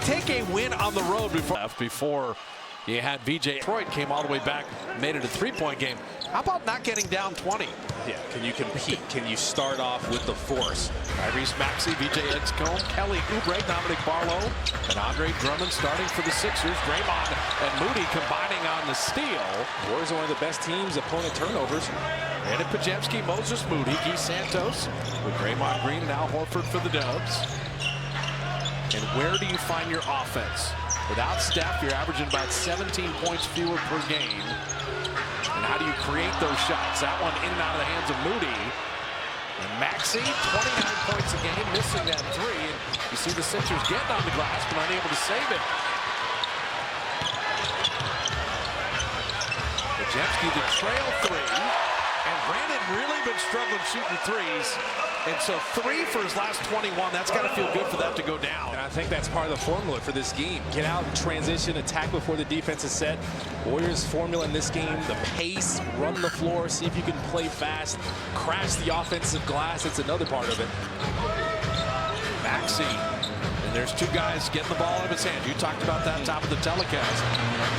take a win on the road before you had VJ. Detroit came all the way back, made it a three-point game. How about not getting down 20? Yeah, can you compete? Can you start off with the force? Tyrese Maxey, VJ Edgecombe, Kelly Oubre, Dominic Barlow, and Andre Drummond starting for the Sixers. Draymond and Moody combining on the steal. Warriors are one of the best teams, opponent turnovers. Brandon Podziemski, Moses Moody, Guy Santos, with Draymond Green and Al Horford for the Dubs. And where do you find your offense? Without Steph, you're averaging about 17 points fewer per game. And how do you create those shots? That one in and out of the hands of Moody. And Maxey, 29 points a game, missing that three. And you see the Sixers getting on the glass, but unable to save it. Podziemski the trail three. And Brandon really been struggling shooting threes. And so 3 for his last 21. That's got to feel good for that to go down. And I think that's part of the formula for this game. Get out and transition, attack before the defense is set. Warriors' formula in this game, the pace, run the floor, see if you can play fast, crash the offensive glass. It's another part of it. Maxey. And there's two guys getting the ball out of his hand. You talked about that top of the telecast.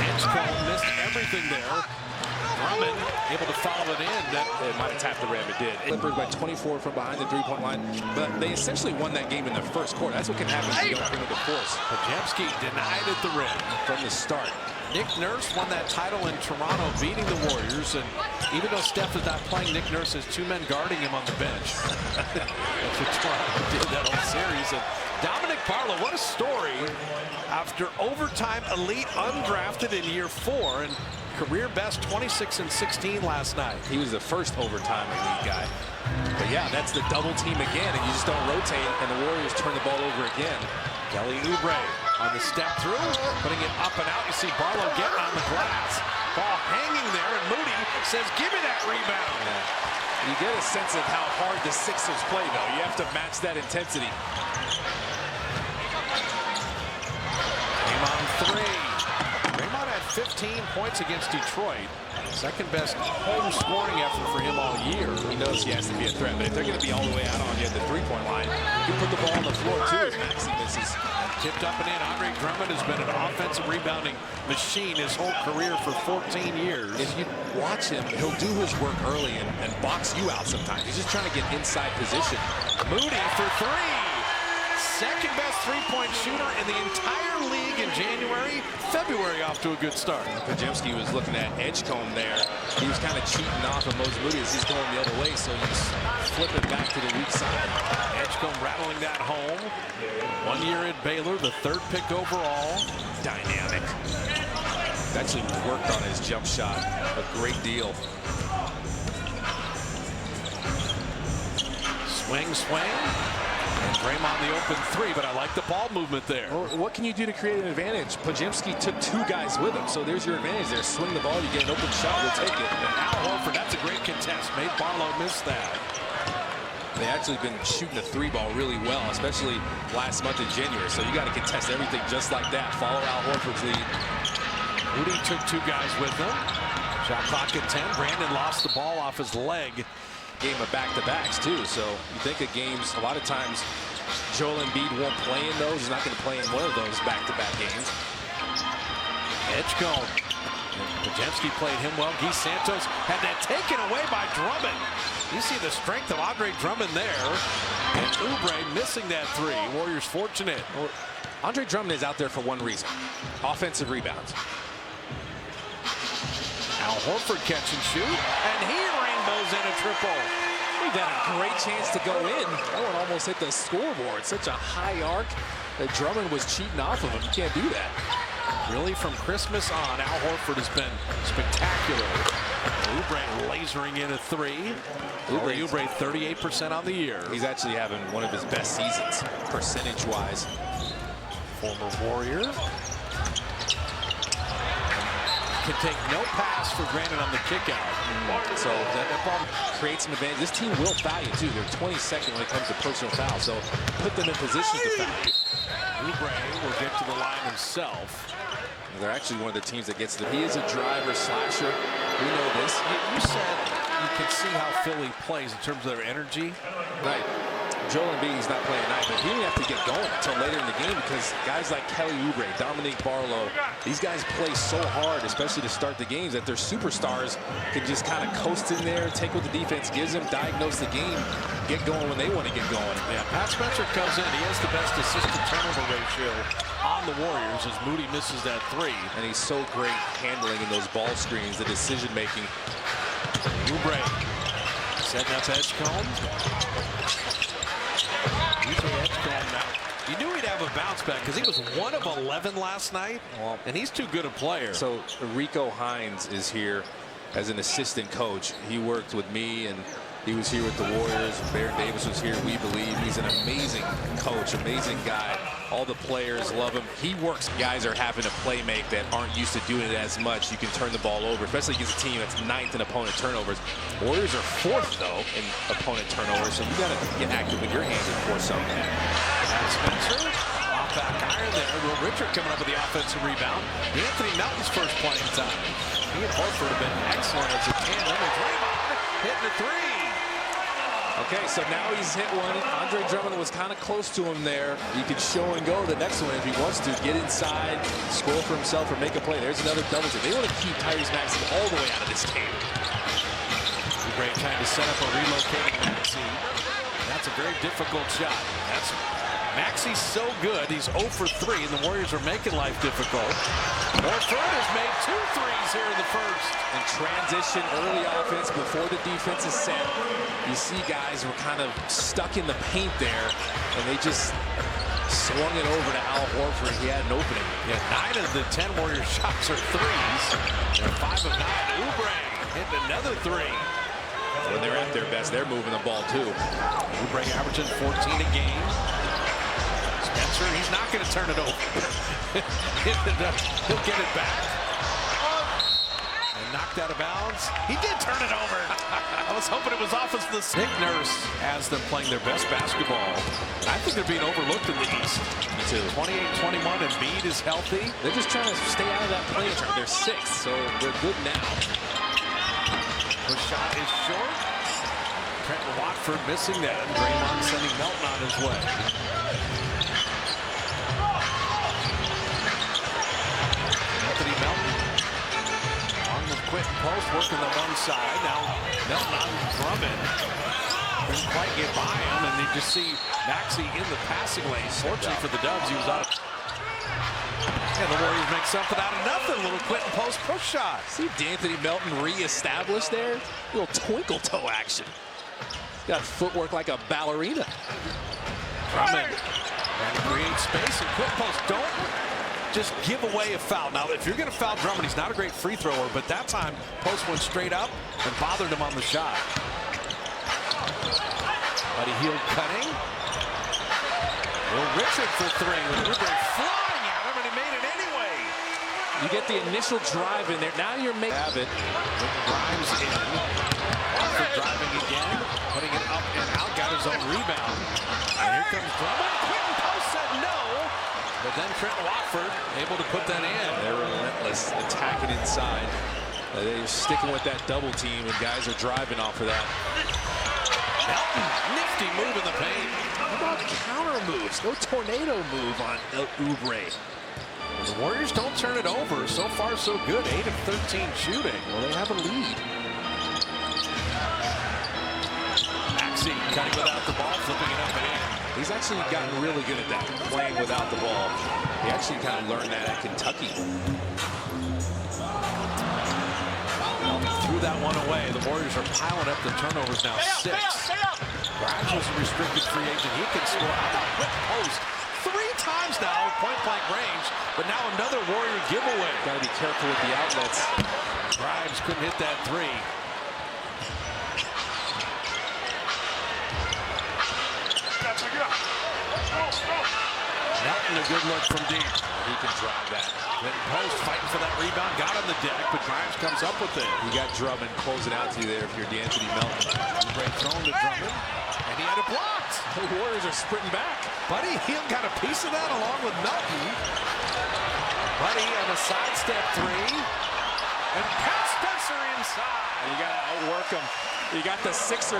Edgecombe missed everything there. Drummond able to follow it in. It might have tapped the rim. It did. Clippers by 24 from behind the three-point line. But they essentially won that game in the first quarter. That's what can happen if you don't bring it to force. Podziemski denied at the rim from the start. Nick Nurse won that title in Toronto, beating the Warriors. And even though Steph is not playing, Nick Nurse has 2 men guarding him on the bench. That's what Toronto did that whole series. And Dominic Barlow, what a story. After overtime, elite undrafted in year 4. And career best 26 and 16 last night. He was the first overtime elite guy. But yeah, that's the double team again, and you just don't rotate, and the Warriors turn the ball over again. Kelly Oubre on the step through, putting it up and out. You see Barlow getting on the glass. Ball hanging there, and Moody says, give me that rebound. Yeah. You get a sense of how hard the Sixers play, though. You have to match that intensity. Game on 3. 15 points against Detroit. Second best home scoring effort for him all year. He knows he has to be a threat, but if they're going to be all the way out on you at the three-point line, you put the ball on the floor too as Maxey misses. Tipped up and in. Andre Drummond has been an offensive rebounding machine his whole career for 14 years. If you watch him, he'll do his work early and box you out sometimes. He's just trying to get inside position. Moody for 3. Second best three-point shooter in the entire league in January. February off to a good start. Podziemski was looking at Edgecombe there. He was kind of cheating off of Moses Moody as he's going the other way, so he's flipping back to the weak side. Edgecombe rattling that home. 1 year at Baylor, the 3rd pick overall. Dynamic. Actually worked on his jump shot a great deal. Swing, swing. And Draymond the open 3, but I like the ball movement there. Well, what can you do to create an advantage? Podziemski took 2 guys with him, so there's your advantage there. Swing the ball, you get an open shot, we'll take it. And Al Horford, that's a great contest. Made Barlow miss that. They actually been shooting the 3-ball really well, especially last month in January, so you got to contest everything just like that. Follow Al Horford's lead. Moody took 2 guys with him. Shot clock at 10. Brandon lost the ball off his leg. Game of back-to-backs too, so you think of games, a lot of times Joel Embiid won't play in those. He's not going to play in one of those back-to-back games. Edgecombe. Podziemski played him well. Guy Santos had that taken away by Drummond. You see the strength of Andre Drummond there. And Oubre missing that 3. Warriors fortunate. Well, Andre Drummond is out there for one reason. Offensive rebounds. Al Horford catch and shoot. And he rainbows in a triple. He got a great chance to go in. That one almost hit the scoreboard. Such a high arc that Drummond was cheating off of him. You can't do that. Really, from Christmas on, Al Horford has been spectacular. Oubre lasering in a 3. Oubre 38% on the year. He's actually having one of his best seasons, percentage-wise. Former Warrior. Can take no pass for granted on the kick out. So that ball creates some advantage. This team will foul you too. They're 22nd when it comes to personal foul, so put them in position to foul you. Oubre will get to the line himself. They're actually one of the teams that gets to he is a driver, slasher. We know this. You said you can see how Philly plays in terms of their energy. Right. Joel Embiid's not playing tonight, but he didn't have to get going until later in the game because guys like Kelly Oubre, Dominique Barlow, these guys play so hard, especially to start the games, that their superstars can just kind of coast in there, take what the defense gives them, diagnose the game, get going when they want to get going. Yeah, Pat Spencer comes in. He has the best assist-to-turnover ratio on the Warriors as Moody misses that three. And he's so great handling in those ball screens, the decision-making. Oubre setting up Edgecombe. Edgecombe now. You knew he'd have a bounce back because he was 1 of 11 last night, and he's too good a player. So Rico Hines is here as an assistant coach. He worked with me, and he was here with the Warriors. Baron Davis was here, we believe. He's an amazing coach, amazing guy. All the players love him. He works. Guys are having to play make that aren't used to doing it as much. You can turn the ball over, especially against a team that's 9th in opponent turnovers. Warriors are 4th, though, in opponent turnovers, so you got to get active with your hands and force something. Pat Spencer, off back iron there. Will Richard coming up with the offensive rebound. Anthony Melton's first playing time. He and Horford have been excellent as a tandem. And Draymond hitting the three. Okay, so now he's hit one. Andre Drummond was kind of close to him there. He could show and go the next one if he wants to. Get inside, score for himself, or make a play. There's another double team. They want to keep Tyrese Maxey all the way out of this game. Great time to set up a relocating Maxey. That's a very difficult shot. Maxey's so good. He's 0 for 3, and the Warriors are making life difficult. Horford has made 2 threes here in the first. And transition, early offense before the defense is set. You see guys were kind of stuck in the paint there, and they just swung it over to Al Horford. He had an opening. Yeah, 9 of the 10 Warriors shots are threes. And 5 of 9. Oubre hitting another 3. When they're at their best, they're moving the ball too. Oubre averaging 14 a game. Spencer, he's not going to turn it over. He'll get it back. And knocked out of bounds. He did turn it over. I was hoping it was off as the Nick Nurse has them playing their best basketball. I think they're being overlooked in the East. Me too. 28-21, and Embiid is healthy. They're just trying to stay out of that play turn. They're 6th, so they're good now. The shot is short. Trenton Watford missing that. Draymond sending Melton on his way. Anthony Melton on the quick post, working the one side. Now Melton on Drummond. Couldn't quite get by him, and you just see Maxey in the passing lane. Fortunately for the Dubs, he was out. And the Warriors make something out of nothing. Little Clinton post push shot. See D'Anthony Melton re-established there. Little twinkle toe action. Got footwork like a ballerina. Drummond trying to create space and quick post. Don't just give away a foul. Now, if you're going to foul Drummond, he's not a great free thrower, but that time post went straight up and bothered him on the shot. Buddy Hield cutting. Will Richard for 3 with Oubre flying at him, and he made it anyway. You get the initial drive in there. Now you're making it. Grimes in. Watford driving again, putting it up and out, got his own rebound. And here comes Drummond. Quinton Post said no, but then Trenton Watford able to put that in. They're relentless, attacking inside. They're sticking with that double team, and guys are driving off of that. Melton, nifty move in the paint. How about counter moves? No tornado move on Oubre. The Warriors don't turn it over. So far, so good. 8 of 13 shooting. Well, they have a lead. Maxey cutting without the ball, flipping it up and in. He's actually gotten really good at that, playing without the ball. He actually kind of learned that at Kentucky. Threw that one away. The Warriors are piling up the turnovers now. 6. Grimes was a restricted free agent. He can score. How about quick post? 3 times now, point-blank range, but now another Warrior giveaway. Got to be careful with the outlets. Grimes couldn't hit that 3. Melton, a good look from deep. He can drive that. Clinton Post fighting for that rebound, got on the deck, but Grimes comes up with it. You got Drummond closing out to you there if you're D'Anthony Melton. Great thrown to Drummond, and he had it blocked. The Warriors are sprinting back. Buddy Hield got a piece of that along with Melton. Buddy on a sidestep 3, and Pat Spencer inside. And you got to outwork him. You got the Sixers.